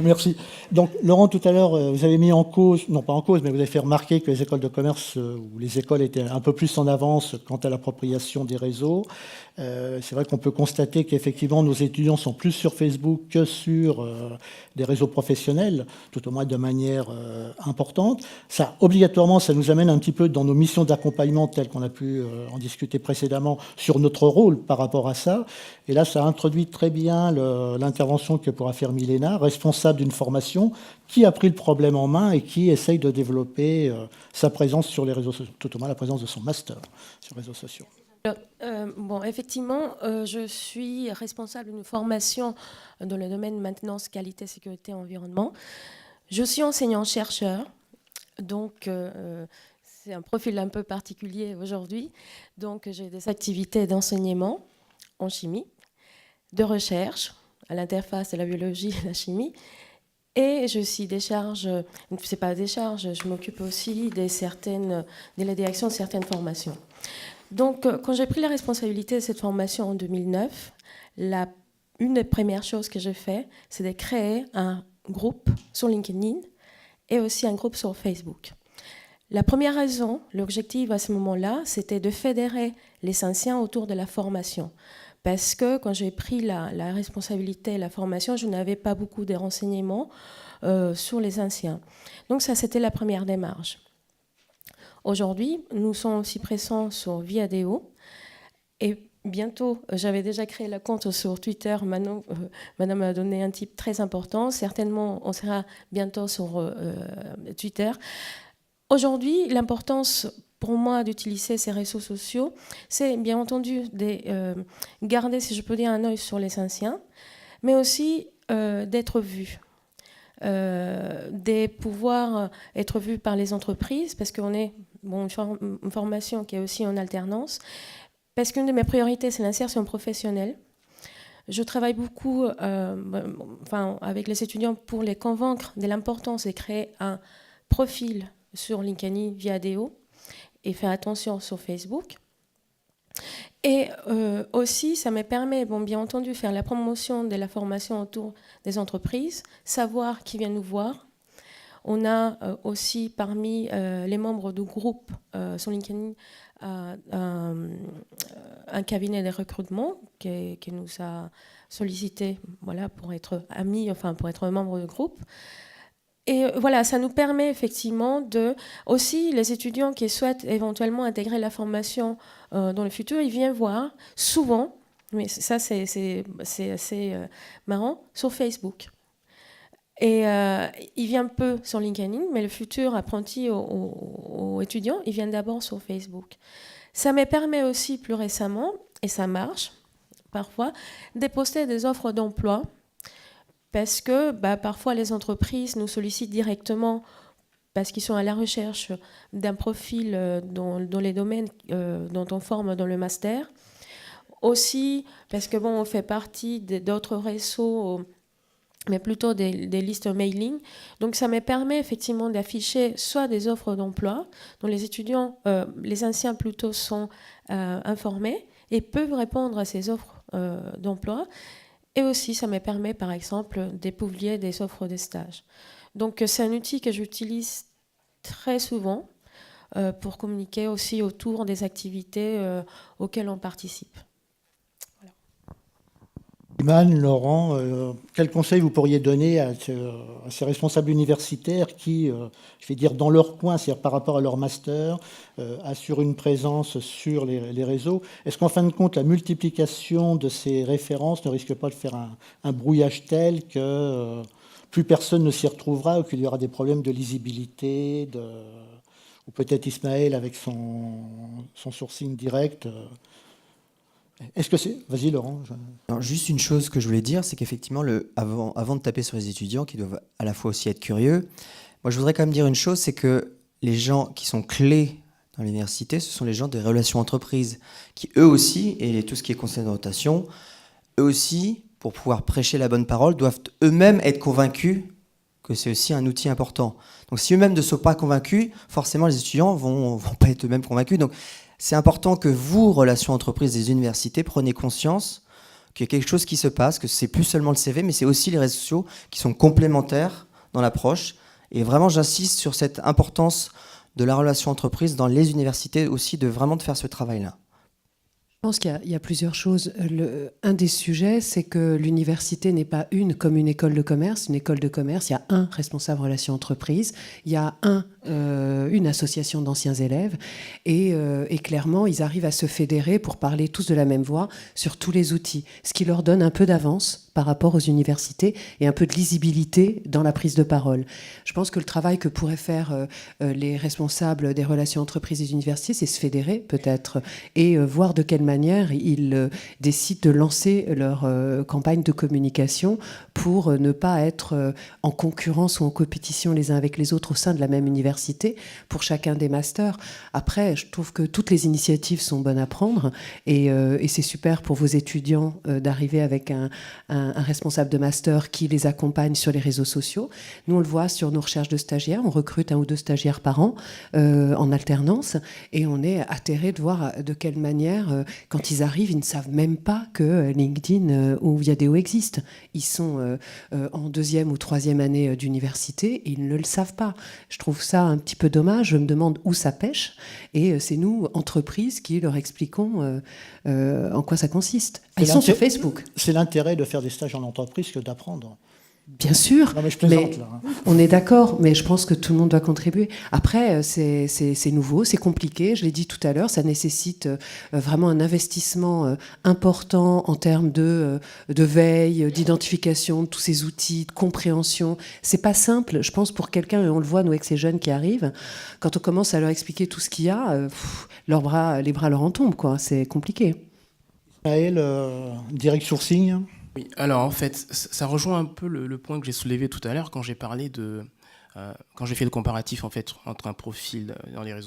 Merci. Donc, Laurent, tout à l'heure, vous avez mis en cause, non pas en cause, mais vous avez fait remarquer que les écoles de commerce ou les écoles étaient un peu plus en avance quant à l'appropriation des réseaux. C'est vrai qu'on peut constater qu'effectivement, nos étudiants sont plus sur Facebook que sur des réseaux professionnels, tout au moins de manière importante. Ça, obligatoirement, ça nous amène un petit peu dans nos missions d'accompagnement telles qu'on a pu en discuter précédemment sur notre rôle par rapport à ça. Et là, ça introduit très bien l'intervention que pourra faire Milena, responsable d'une formation, qui a pris le problème en main et qui essaye de développer sa présence sur les réseaux sociaux, tout au moins la présence de son master sur les réseaux sociaux. Effectivement, je suis responsable d'une formation dans le domaine maintenance, qualité, sécurité, environnement. Je suis enseignant-chercheur, donc c'est un profil un peu particulier aujourd'hui. Donc j'ai des activités d'enseignement en chimie, de recherche à l'interface de la biologie et de la chimie. Et je suis c'est pas des charges, je m'occupe aussi de la direction de certaines formations. Donc, quand j'ai pris la responsabilité de cette formation en 2009, une des premières choses que j'ai fait, c'est de créer un groupe sur LinkedIn et aussi un groupe sur Facebook. La première raison, l'objectif à ce moment-là, c'était de fédérer les anciens autour de la formation. Parce que quand j'ai pris la responsabilité de la formation, je n'avais pas beaucoup de renseignements sur les anciens. Donc ça, c'était la première démarche. Aujourd'hui, nous sommes aussi présents sur Viadeo. Et bientôt, j'avais déjà créé le compte sur Twitter. Maintenant, Madame a donné un type très important. Certainement, on sera bientôt sur Twitter. Aujourd'hui, l'importance pour moi d'utiliser ces réseaux sociaux, c'est bien entendu de garder, si je peux dire, un œil sur les anciens, mais aussi d'être vu. De pouvoir être vu par les entreprises, parce qu'on est une formation qui est aussi en alternance, parce qu'une de mes priorités, c'est l'insertion professionnelle. Je travaille beaucoup avec les étudiants pour les convaincre de l'importance de créer un profil sur LinkedIn Viadeo et faire attention sur Facebook. Et aussi, ça me permet, bien entendu, faire la promotion de la formation autour des entreprises, savoir qui vient nous voir. On a aussi parmi les membres du groupe sur LinkedIn un cabinet de recrutement qui nous a sollicité pour être amis, pour être membre du groupe. Et voilà, ça nous permet effectivement aussi les étudiants qui souhaitent éventuellement intégrer la formation dans le futur, ils viennent voir souvent, mais ça c'est assez marrant, sur Facebook. Et ils viennent peu sur LinkedIn, mais le futur apprenti ou étudiant, ils viennent d'abord sur Facebook. Ça me permet aussi plus récemment, et ça marche parfois, de poster des offres d'emploi. Parce que parfois les entreprises nous sollicitent directement parce qu'ils sont à la recherche d'un profil dans les domaines dont on forme dans le master. Aussi parce que on fait partie d'autres réseaux mais plutôt des listes mailing. Donc ça me permet effectivement d'afficher soit des offres d'emploi dont les étudiants, les anciens plutôt, sont informés et peuvent répondre à ces offres d'emploi. Et aussi ça me permet par exemple de publier des offres de stage. Donc c'est un outil que j'utilise très souvent pour communiquer aussi autour des activités auxquelles on participe. Iman, Laurent, quel conseil vous pourriez donner à ces responsables universitaires qui, je vais dire, dans leur coin, c'est-à-dire par rapport à leur master, assurent une présence sur les réseaux? Est-ce qu'en fin de compte, la multiplication de ces références ne risque pas de faire un brouillage tel que plus personne ne s'y retrouvera, ou qu'il y aura des problèmes de lisibilité, ou peut-être Ismaël avec son sourcing direct? Est-ce que c'est... Vas-y, Laurent. Alors, juste une chose que je voulais dire, c'est qu'effectivement, avant de taper sur les étudiants, qui doivent à la fois aussi être curieux, moi je voudrais quand même dire une chose, c'est que les gens qui sont clés dans l'université, ce sont les gens des relations entreprises, qui eux aussi, et tout ce qui est conseil de rotation, eux aussi, pour pouvoir prêcher la bonne parole, doivent eux-mêmes être convaincus que c'est aussi un outil important. Donc si eux-mêmes ne sont pas convaincus, forcément les étudiants vont pas être eux-mêmes convaincus. Donc c'est important que vous, relations entreprises des universités, preniez conscience qu'il y a quelque chose qui se passe, que c'est plus seulement le CV, mais c'est aussi les réseaux sociaux qui sont complémentaires dans l'approche. Et vraiment, j'insiste sur cette importance de la relation entreprise dans les universités aussi, de vraiment de faire ce travail-là. Je pense qu'il y a plusieurs choses. Un des sujets, c'est que l'université n'est pas comme une école de commerce. Une école de commerce, il y a un responsable relations entreprises, il y a une association d'anciens élèves, et clairement, ils arrivent à se fédérer pour parler tous de la même voix sur tous les outils, ce qui leur donne un peu d'avance par rapport aux universités et un peu de lisibilité dans la prise de parole. Je pense que le travail que pourraient faire les responsables des relations entreprises des universités, c'est se fédérer peut-être et voir de quelle manière ils décident de lancer leur campagne de communication pour ne pas être en concurrence ou en compétition les uns avec les autres au sein de la même université pour chacun des masters. Après, je trouve que toutes les initiatives sont bonnes à prendre et c'est super pour vos étudiants d'arriver avec un responsable de master qui les accompagne sur les réseaux sociaux. Nous, on le voit sur nos recherches de stagiaires. On recrute 1 ou 2 stagiaires par an en alternance et on est atterré de voir de quelle manière, quand ils arrivent, ils ne savent même pas que LinkedIn ou Viadeo existent. Ils sont en 2e ou 3e année d'université et ils ne le savent pas. Je trouve ça un petit peu dommage. Je me demande où ça pêche et c'est nous, entreprises, qui leur expliquons en quoi ça consiste. Ils sont sur Facebook. C'est l'intérêt de faire des stages en entreprise que d'apprendre. Bien sûr, non, mais je plaisante, là. On est d'accord, mais je pense que tout le monde doit contribuer. Après, c'est nouveau, c'est compliqué, je l'ai dit tout à l'heure, ça nécessite vraiment un investissement important en termes de veille, d'identification de tous ces outils, de compréhension. C'est pas simple, je pense, pour quelqu'un, et on le voit, nous, avec ces jeunes qui arrivent, quand on commence à leur expliquer tout ce qu'il y a, les bras leur en tombent, quoi. C'est compliqué. Ismaël, direct sourcing. Oui, alors en fait, ça rejoint un peu le point que j'ai soulevé tout à l'heure quand j'ai parlé quand j'ai fait le comparatif en fait entre un profil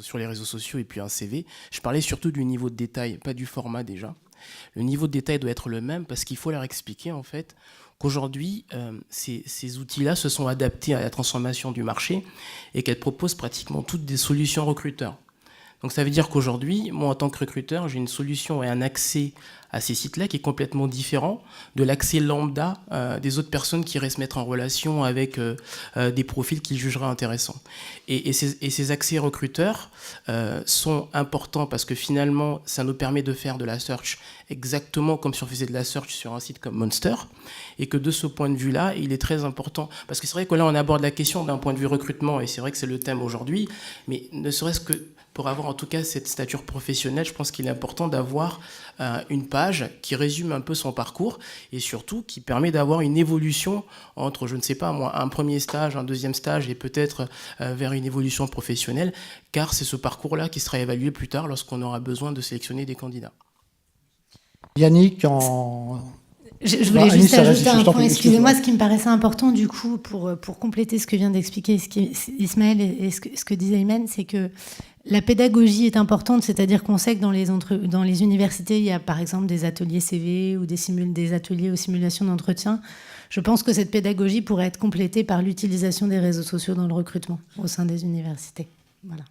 sur les réseaux sociaux et puis un CV. Je parlais surtout du niveau de détail, pas du format déjà. Le niveau de détail doit être le même parce qu'il faut leur expliquer en fait qu'aujourd'hui, ces outils-là se sont adaptés à la transformation du marché et qu'elles proposent pratiquement toutes des solutions recruteurs. Donc ça veut dire qu'aujourd'hui, moi en tant que recruteur, j'ai une solution et un accès à ces sites-là qui est complètement différent de l'accès lambda des autres personnes qui iraient se mettre en relation avec des profils qu'ils jugeraient intéressants. Et ces accès recruteurs sont importants parce que finalement, ça nous permet de faire de la search exactement comme si on faisait de la search sur un site comme Monster, et que de ce point de vue-là, il est très important. Parce que c'est vrai que là, on aborde la question d'un point de vue recrutement, et c'est vrai que c'est le thème aujourd'hui, mais ne serait-ce que pour avoir en tout cas cette stature professionnelle, je pense qu'il est important d'avoir une page qui résume un peu son parcours et surtout qui permet d'avoir une évolution entre, je ne sais pas moi, un premier stage, un deuxième stage et peut-être vers une évolution professionnelle, car c'est ce parcours-là qui sera évalué plus tard lorsqu'on aura besoin de sélectionner des candidats. Yannick, Je voulais juste ajouter un point, excusez-moi, ce qui me paraissait important du coup pour compléter ce que vient d'expliquer Ismaël et ce que disait Iman, c'est que la pédagogie est importante, c'est-à-dire qu'on sait que dans les universités, il y a par exemple des ateliers CV ou des ateliers aux simulations d'entretien. je pense que cette pédagogie pourrait être complétée par l'utilisation des réseaux sociaux dans le recrutement au sein des universités. Voilà.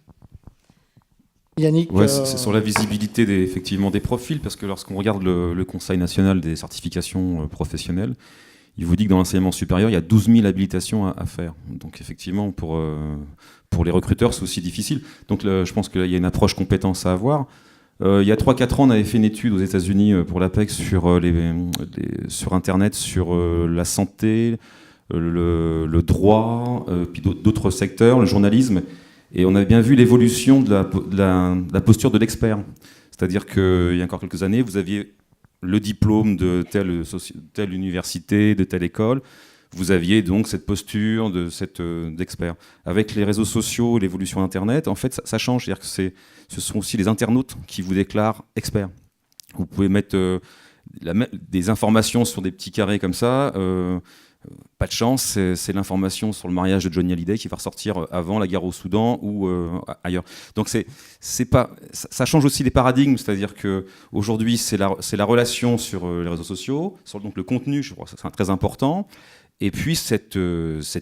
Yannick, ouais, c'est sur la visibilité effectivement des profils, parce que lorsqu'on regarde le Conseil national des certifications professionnelles, il vous dit que dans l'enseignement supérieur, il y a 12 000 habilitations à faire. Donc effectivement, pour les recruteurs, c'est aussi difficile. Donc je pense qu'il y a une approche compétence à avoir. Il y a 3-4 ans, on avait fait une étude aux États-Unis pour l'APEC sur Internet, sur la santé, le droit, puis d'autres secteurs, le journalisme. Et on avait bien vu l'évolution de la posture de l'expert. C'est-à-dire qu'il y a encore quelques années, vous aviez le diplôme de telle université, de telle école. Vous aviez donc cette posture d'expert. Avec les réseaux sociaux, l'évolution Internet, en fait, ça change. C'est-à-dire que ce sont aussi les internautes qui vous déclarent expert. Vous pouvez mettre des informations sur des petits carrés comme ça. Pas de chance, c'est l'information sur le mariage de Johnny Hallyday qui va ressortir avant la guerre au Soudan ou ailleurs. Donc ça change aussi les paradigmes, c'est-à-dire qu'aujourd'hui c'est la relation sur les réseaux sociaux, sur donc le contenu, je crois que c'est très important. Et puis cette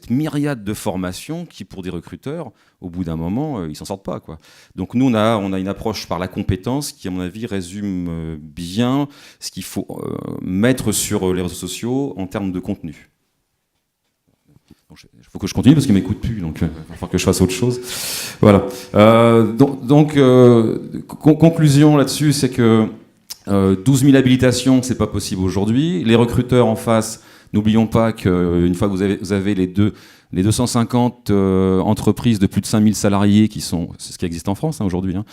myriade de formations qui, pour des recruteurs, au bout d'un moment, ils s'en sortent pas, quoi. Donc nous, on a une approche par la compétence qui, à mon avis, résume bien ce qu'il faut mettre sur les réseaux sociaux en termes de contenu. Il faut que je continue parce qu'il ne m'écoute plus, donc il va falloir que je fasse autre chose. Voilà. Conclusion là-dessus, c'est que 12 000 habilitations, c'est pas possible aujourd'hui. Les recruteurs en face, n'oublions pas qu'une fois que vous avez les 250 entreprises de plus de 5000 salariés qui sont, c'est ce qui existe en France aujourd'hui, hein,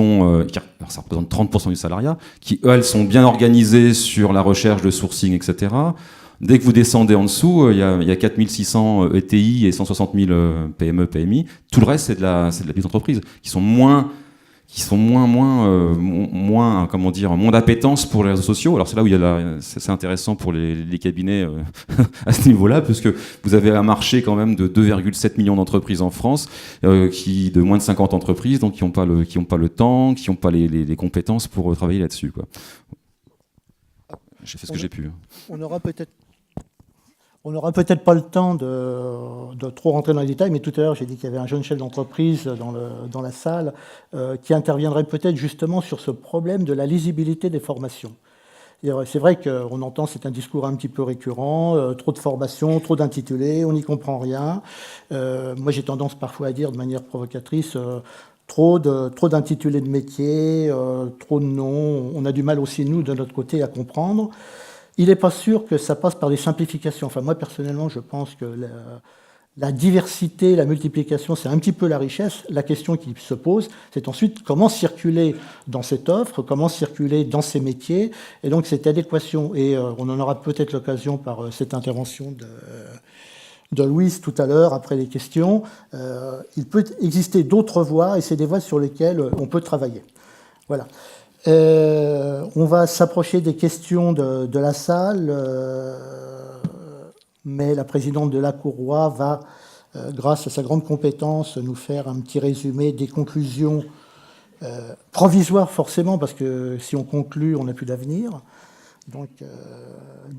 alors ça représente 30% du salariat, qui elles sont bien organisées sur la recherche de sourcing, etc. Dès que vous descendez en dessous, il y a 4600 ETI et 160 000 PME, PMI. Tout le reste, c'est de la petite entreprise qui sont moins d'appétence pour les réseaux sociaux. Alors c'est là où c'est intéressant pour les cabinets à ce niveau-là, puisque vous avez un marché quand même de 2,7 millions d'entreprises en France, de moins de 50 entreprises, donc qui n'ont pas le temps, qui n'ont pas les compétences pour travailler là-dessus, quoi. J'ai fait ce que j'ai pu. On n'aura peut-être pas le temps de trop rentrer dans les détails, mais tout à l'heure, j'ai dit qu'il y avait un jeune chef d'entreprise dans la salle qui interviendrait peut-être justement sur ce problème de la lisibilité des formations. C'est vrai qu'on entend, c'est un discours un petit peu récurrent, trop de formations, trop d'intitulés, on n'y comprend rien. Moi, j'ai tendance parfois à dire de manière provocatrice, trop d'intitulés de métier, trop de noms. On a du mal aussi, nous, de notre côté, à comprendre. Il n'est pas sûr que ça passe par des simplifications. Enfin, moi, personnellement, je pense que la diversité, la multiplication, c'est un petit peu la richesse. La question qui se pose, c'est ensuite comment circuler dans cette offre, comment circuler dans ces métiers, et donc cette adéquation. Et on en aura peut-être l'occasion par cette intervention de Louise tout à l'heure, après les questions. Il peut exister d'autres voies, et c'est des voies sur lesquelles on peut travailler. Voilà. On va s'approcher des questions de la salle, mais la présidente de la Courroie va, grâce à sa grande compétence, nous faire un petit résumé des conclusions provisoires forcément, parce que si on conclut, on n'a plus d'avenir. Donc,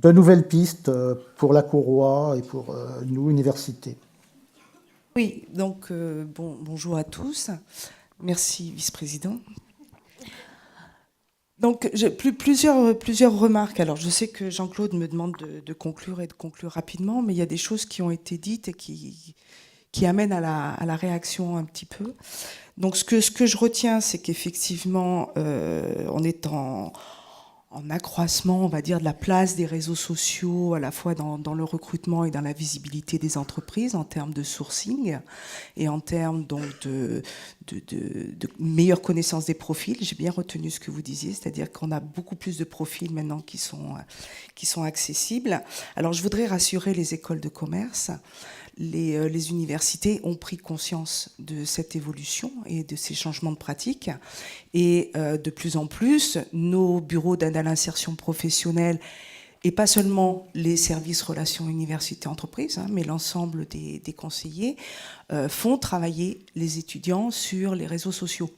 de nouvelles pistes pour la Courroie et pour nous, université. Oui, donc bonjour à tous. Merci, vice-président. Donc, plusieurs remarques. Alors, je sais que Jean-Claude me demande de conclure et de conclure rapidement, mais il y a des choses qui ont été dites et qui amènent à la réaction un petit peu. Donc, ce que je retiens, c'est qu'effectivement, on est en accroissement, on va dire, de la place des réseaux sociaux, à la fois dans le recrutement et dans la visibilité des entreprises, en termes de sourcing et en termes donc de meilleure connaissance des profils. J'ai bien retenu ce que vous disiez, c'est-à-dire qu'on a beaucoup plus de profils maintenant qui sont accessibles. Alors, je voudrais rassurer les écoles de commerce. Les universités ont pris conscience de cette évolution et de ces changements de pratiques. Et de plus en plus, nos bureaux d'aide à l'insertion professionnelle, et pas seulement les services relations université-entreprise, mais l'ensemble des conseillers, font travailler les étudiants sur les réseaux sociaux.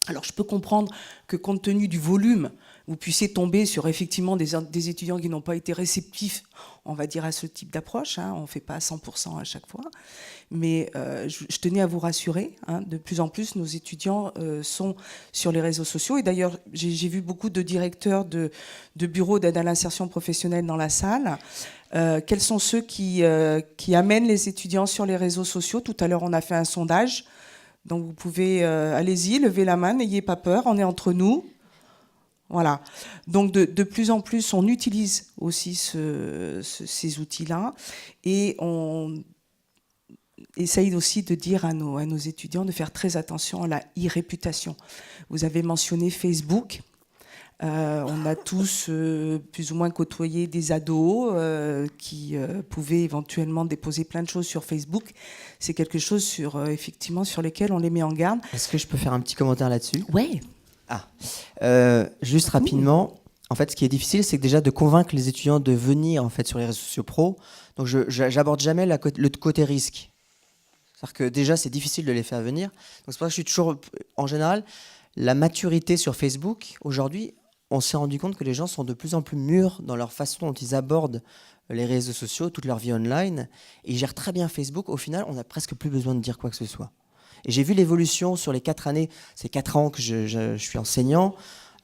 Alors je peux comprendre que compte tenu du volume, vous puissiez tomber sur effectivement des étudiants qui n'ont pas été réceptifs, on va dire, à ce type d'approche. On ne fait pas à 100% à chaque fois. Mais je tenais à vous rassurer, de plus en plus, nos étudiants sont sur les réseaux sociaux. Et d'ailleurs, j'ai vu beaucoup de directeurs de bureaux d'aide à l'insertion professionnelle dans la salle. Quels sont ceux qui amènent les étudiants sur les réseaux sociaux? Tout à l'heure, on a fait un sondage. Donc vous pouvez, allez-y, levez la main, n'ayez pas peur, on est entre nous. Voilà. Donc de plus en plus, on utilise aussi ces outils-là et on essaye aussi de dire à nos étudiants de faire très attention à la e-réputation. Vous avez mentionné Facebook. On a tous plus ou moins côtoyé des ados qui pouvaient éventuellement déposer plein de choses sur Facebook. C'est quelque chose effectivement sur lesquels on les met en garde. Est-ce que je peux faire un petit commentaire là-dessus? Ouais. Juste rapidement, en fait, ce qui est difficile, c'est que déjà de convaincre les étudiants de venir en fait sur les réseaux sociaux pro. Donc, j'aborde jamais le côté risque. C'est-à-dire que déjà, c'est difficile de les faire venir. Donc, c'est pour ça que je suis toujours, en général, la maturité sur Facebook aujourd'hui. On s'est rendu compte que les gens sont de plus en plus mûrs dans leur façon dont ils abordent les réseaux sociaux, toute leur vie online. Et ils gèrent très bien Facebook. Au final, on n'a presque plus besoin de dire quoi que ce soit. Et j'ai vu l'évolution sur les 4 années. C'est 4 ans que je suis enseignant.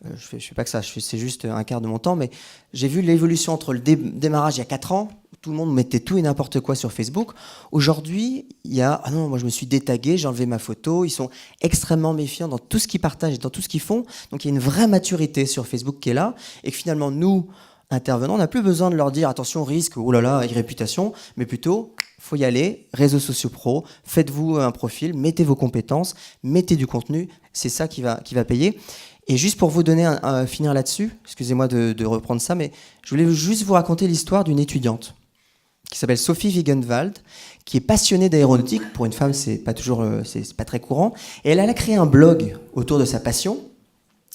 Je fais pas que ça, c'est juste un quart de mon temps. Mais j'ai vu l'évolution entre le démarrage il y a 4 ans, où tout le monde mettait tout et n'importe quoi sur Facebook. Aujourd'hui, il y a « Ah non, moi je me suis détagué, j'ai enlevé ma photo ». Ils sont extrêmement méfiants dans tout ce qu'ils partagent et dans tout ce qu'ils font. Donc il y a une vraie maturité sur Facebook qui est là. Et que finalement, nous, intervenants, on n'a plus besoin de leur dire « Attention, risque, oh là là, réputation », mais plutôt « Faut y aller, réseaux sociaux pro, faites-vous un profil, mettez vos compétences, mettez du contenu, c'est ça qui va payer ». Et juste pour vous donner finir là-dessus, excusez-moi de reprendre ça, mais je voulais juste vous raconter l'histoire d'une étudiante qui s'appelle Sophie Wiegenwald, qui est passionnée d'aéronautique. Pour une femme, c'est pas très courant. Et elle a créé un blog autour de sa passion.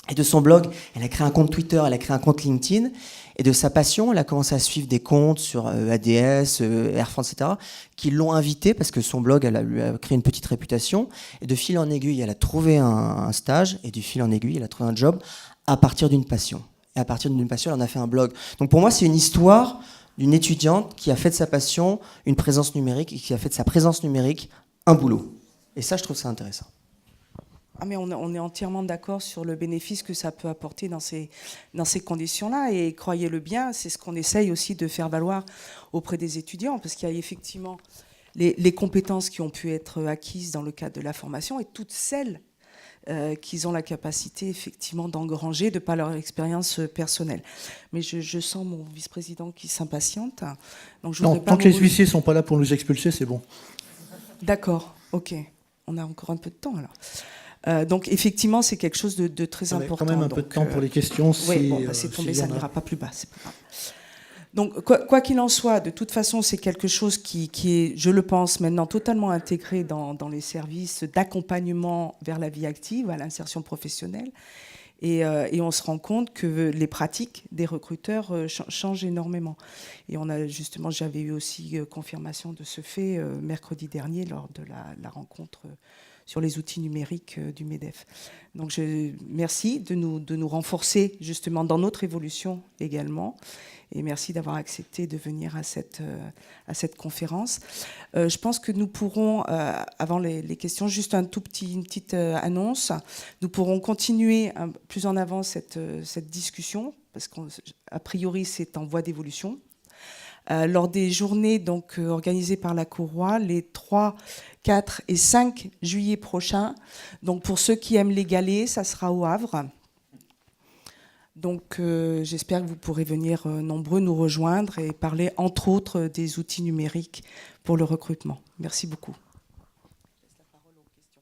Et de son blog, elle a créé un compte Twitter, elle a créé un compte LinkedIn. Et de sa passion, elle a commencé à suivre des comptes sur ADS, Air France, etc., qui l'ont invitée parce que son blog, elle lui a créé une petite réputation. Et de fil en aiguille, elle a trouvé un stage. Et du fil en aiguille, elle a trouvé un job à partir d'une passion. Et à partir d'une passion, elle en a fait un blog. Donc pour moi, c'est une histoire d'une étudiante qui a fait de sa passion une présence numérique et qui a fait de sa présence numérique un boulot. Et ça, je trouve ça intéressant. Mais on est entièrement d'accord sur le bénéfice que ça peut apporter dans ces conditions-là. Et croyez-le bien, c'est ce qu'on essaye aussi de faire valoir auprès des étudiants, parce qu'il y a effectivement les compétences qui ont pu être acquises dans le cadre de la formation et toutes celles qu'ils ont la capacité effectivement d'engranger de par leur expérience personnelle. Mais je sens mon vice-président qui s'impatiente. Donc tant que les huissiers ne sont pas là pour nous expulser, c'est bon. D'accord, ok. On a encore un peu de temps alors. Donc effectivement, c'est quelque chose de très important. Quand même un peu de temps pour les questions. Oui, c'est tombé, ça n'ira pas plus bas. C'est pas grave. Donc quoi qu'il en soit, de toute façon, c'est quelque chose qui est, je le pense, maintenant totalement intégré dans les services d'accompagnement vers la vie active, à l'insertion professionnelle. Et on se rend compte que les pratiques des recruteurs changent énormément. Et justement, j'avais eu aussi confirmation de ce fait mercredi dernier lors de la rencontre sur les outils numériques du MEDEF. Donc merci de nous renforcer justement dans notre évolution également. Et merci d'avoir accepté de venir à cette conférence. Je pense que nous pourrons, avant les questions, juste une petite annonce. Nous pourrons continuer plus en avant cette discussion, parce qu'a priori, c'est en voie d'évolution. Lors des journées donc, organisées par la Courroie, les 3, 4 et 5 juillet prochains. Donc pour ceux qui aiment les galets, ça sera au Havre. Donc j'espère que vous pourrez venir nombreux nous rejoindre et parler entre autres des outils numériques pour le recrutement. Merci beaucoup.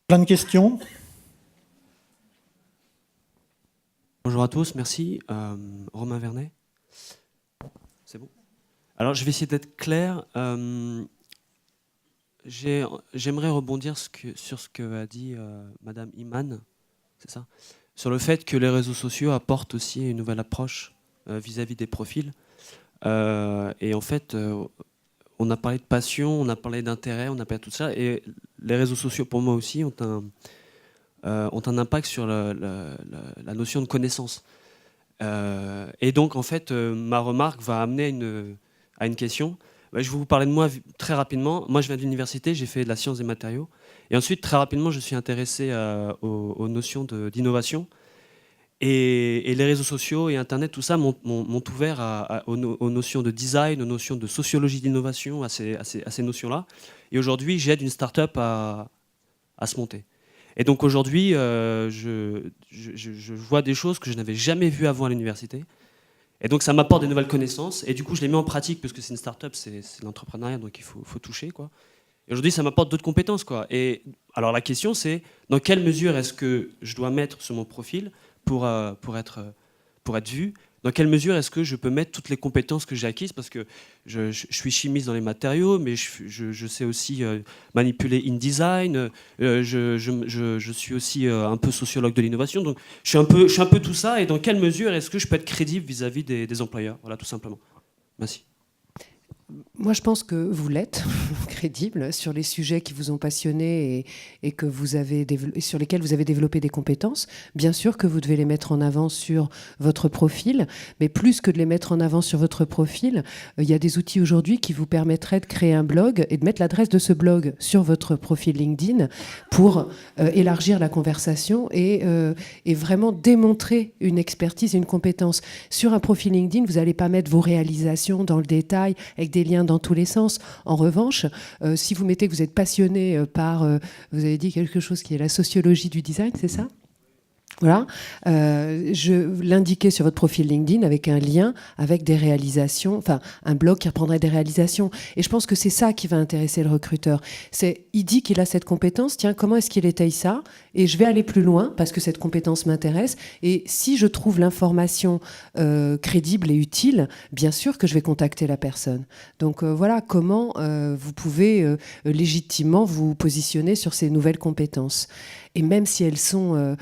Plein de questions. Bonjour à tous, merci. Romain Vernet. C'est bon. Alors, je vais essayer d'être clair. J'aimerais rebondir sur ce que a dit Madame Iman, c'est ça, sur le fait que les réseaux sociaux apportent aussi une nouvelle approche vis-à-vis des profils. Et en fait, on a parlé de passion, on a parlé d'intérêt, on a parlé de tout ça. Et les réseaux sociaux, pour moi aussi, ont ont un impact sur la notion de connaissance. Et donc, en fait, ma remarque va amener à une question. Je vais vous parler de moi très rapidement. Moi, je viens de l'université, j'ai fait de la science des matériaux. Et ensuite, très rapidement, je suis intéressé aux notions d'innovation. Et les réseaux sociaux et Internet, tout ça m'ont ouvert aux notions de design, aux notions de sociologie d'innovation, à ces notions-là. Et aujourd'hui, j'aide une start-up à se monter. Et donc aujourd'hui, je vois des choses que je n'avais jamais vues avant à l'université. Et donc ça m'apporte des nouvelles connaissances. Et du coup, je les mets en pratique, parce que c'est une start-up, c'est l'entrepreneuriat, donc il faut toucher, quoi. Et aujourd'hui, ça m'apporte d'autres compétences, quoi. Et alors la question, c'est dans quelle mesure est-ce que je dois mettre sur mon profil pour être vu? Dans quelle mesure est-ce que je peux mettre toutes les compétences que j'ai acquises? Parce que je suis chimiste dans les matériaux, mais je sais aussi manipuler InDesign. Je suis aussi un peu sociologue de l'innovation. Donc je suis un peu tout ça. Et dans quelle mesure est-ce que je peux être crédible vis-à-vis des employeurs? Voilà, tout simplement. Merci. Moi, je pense que vous l'êtes, crédible, sur les sujets qui vous ont passionné et que sur lesquels vous avez développé des compétences. Bien sûr que vous devez les mettre en avant sur votre profil, mais plus que de les mettre en avant sur votre profil, il y a des outils aujourd'hui qui vous permettraient de créer un blog et de mettre l'adresse de ce blog sur votre profil LinkedIn pour élargir la conversation et vraiment démontrer une expertise et une compétence. Sur un profil LinkedIn, vous n'allez pas mettre vos réalisations dans le détail avec des liens dans tous les sens. En revanche, si vous mettez que vous êtes passionné par, vous avez dit quelque chose qui est la sociologie du design, c'est ça ? Voilà, je l'indiquais sur votre profil LinkedIn avec un lien avec des réalisations, enfin un blog qui reprendrait des réalisations. Et je pense que c'est ça qui va intéresser le recruteur. Il dit qu'il a cette compétence, tiens, comment est-ce qu'il étaye ça? Et je vais aller plus loin parce que cette compétence m'intéresse. Et si je trouve l'information crédible et utile, bien sûr que je vais contacter la personne. Donc voilà comment vous pouvez légitimement vous positionner sur ces nouvelles compétences. Et même si elles sont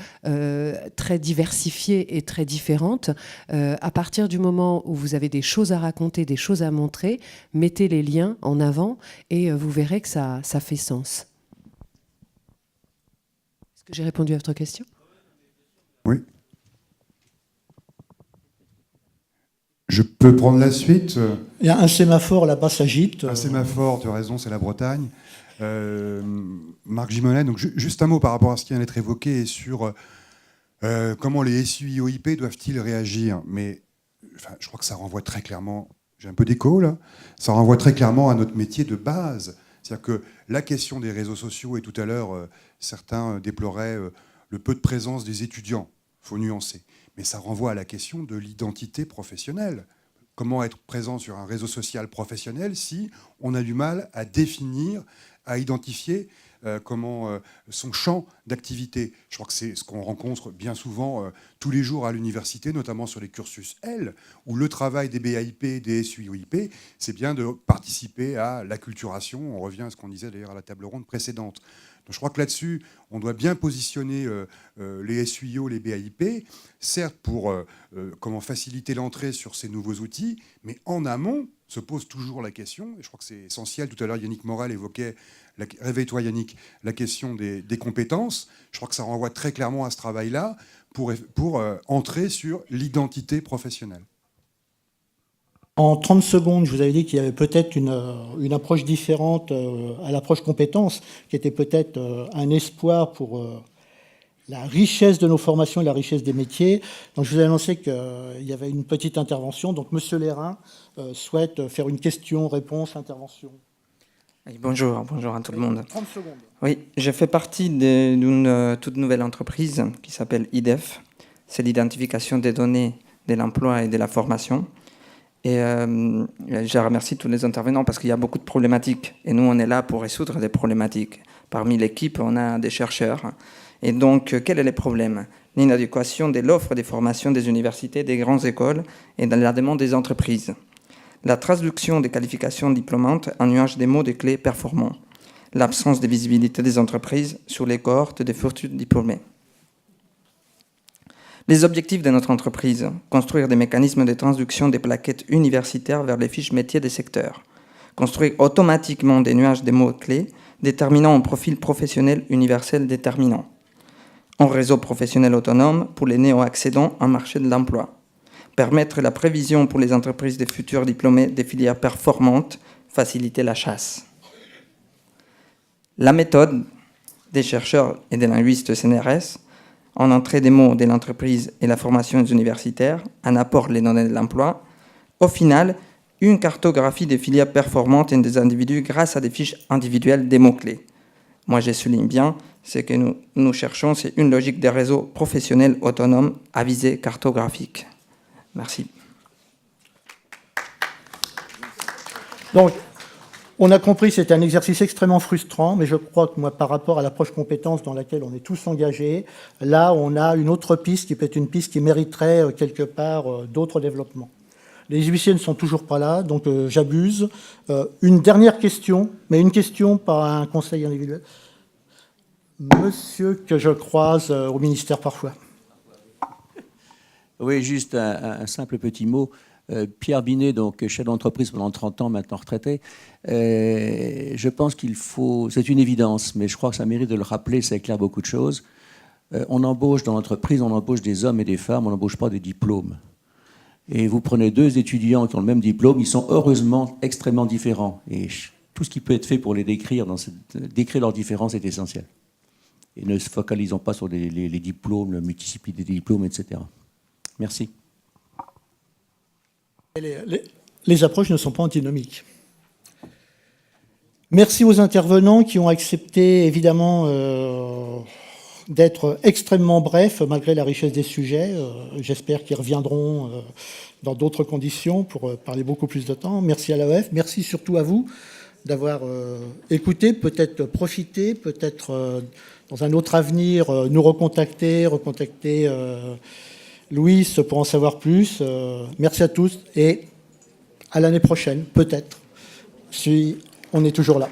très diversifiées et très différentes, à partir du moment où vous avez des choses à raconter, des choses à montrer, mettez les liens en avant et vous verrez que ça fait sens. Est-ce que j'ai répondu à votre question ? Oui. Je peux prendre la suite ? Il y a un sémaphore là-bas s'agite. Un sémaphore, tu as raison, c'est la Bretagne. Marc Gimonet, donc juste un mot par rapport à ce qui vient d'être évoqué sur comment les SUIOIP doivent-ils réagir. Mais enfin, je crois que ça renvoie très clairement, j'ai un peu d'écho là, ça renvoie très clairement à notre métier de base. C'est-à-dire que la question des réseaux sociaux, et tout à l'heure certains déploraient le peu de présence des étudiants, il faut nuancer, mais ça renvoie à la question de l'identité professionnelle. Comment être présent sur un réseau social professionnel si on a du mal à définir, à identifier son champ d'activité. Je crois que c'est ce qu'on rencontre bien souvent tous les jours à l'université, notamment sur les cursus L, où le travail des BAIP, des SUIP, c'est bien de participer à l'acculturation. On revient à ce qu'on disait d'ailleurs à la table ronde précédente. Donc je crois que là-dessus, on doit bien positionner les SUIO, les BAIP, certes pour comment faciliter l'entrée sur ces nouveaux outils, mais en amont se pose toujours la question, et je crois que c'est essentiel, tout à l'heure Yannick Morel évoquait, réveille-toi Yannick, la question des compétences, je crois que ça renvoie très clairement à ce travail-là pour entrer sur l'identité professionnelle. En 30 secondes, je vous avais dit qu'il y avait peut-être une approche différente à l'approche compétences, qui était peut-être un espoir pour la richesse de nos formations et la richesse des métiers. Donc je vous ai annoncé qu'il y avait une petite intervention. Donc Monsieur Lérin souhaite faire une question-réponse, intervention. Oui, bonjour à tout le monde. 30 secondes. Oui, je fais partie d'une toute nouvelle entreprise qui s'appelle IDEF. C'est l'identification des données de l'emploi et de la formation. Et je remercie tous les intervenants parce qu'il y a beaucoup de problématiques. Et nous, on est là pour résoudre des problématiques. Parmi l'équipe, on a des chercheurs. Et donc, quel est le problème? L'inadéquation de l'offre des formations des universités, des grandes écoles et de la demande des entreprises. La traduction des qualifications diplômantes en nuage des mots de clés performants. L'absence de visibilité des entreprises sur les cohortes des futurs diplômés. Les objectifs de notre entreprise, construire des mécanismes de traduction des plaquettes universitaires vers les fiches métiers des secteurs. Construire automatiquement des nuages de mots-clés déterminant un profil professionnel universel déterminant. en réseau professionnel autonome pour les néo-accédants en marché de l'emploi. Permettre la prévision pour les entreprises des futurs diplômés des filières performantes, faciliter la chasse. La méthode des chercheurs et des linguistes CNRS, en entrée des mots de l'entreprise et la formation universitaire, en apport les données de l'emploi. Au final, une cartographie des filières performantes et des individus grâce à des fiches individuelles des mots-clés. Moi, je souligne bien, ce que nous cherchons, c'est une logique des réseaux professionnels autonomes à visée cartographique. Merci. Donc, on a compris que c'était un exercice extrêmement frustrant, mais je crois que moi, par rapport à l'approche compétence dans laquelle on est tous engagés, là, on a une autre piste qui peut être une piste qui mériterait quelque part d'autres développements. Les huissiers ne sont toujours pas là, donc j'abuse. Une dernière question, mais une question par un conseil individuel. Monsieur que je croise au ministère parfois. Oui, juste un simple petit mot. Pierre Binet, donc chef d'entreprise pendant 30 ans, maintenant retraité. Je pense qu'il faut... C'est une évidence, mais je crois que ça mérite de le rappeler, ça éclaire beaucoup de choses. On embauche dans l'entreprise, on embauche des hommes et des femmes, on n'embauche pas des diplômes. Et vous prenez deux étudiants qui ont le même diplôme, ils sont heureusement extrêmement différents. Et tout ce qui peut être fait pour les décrire, décrire leurs différences est essentiel. Et ne se focalisons pas sur les diplômes, la multiplicité des diplômes, etc. Merci. Les approches ne sont pas antinomiques. Merci aux intervenants qui ont accepté, évidemment, d'être extrêmement brefs, malgré la richesse des sujets. J'espère qu'ils reviendront dans d'autres conditions pour parler beaucoup plus de temps. Merci à l'AOF. Merci surtout à vous d'avoir écouté, peut-être profité, peut-être dans un autre avenir, nous recontacter Louis pour en savoir plus. Merci à tous et à l'année prochaine, peut-être, si on est toujours là.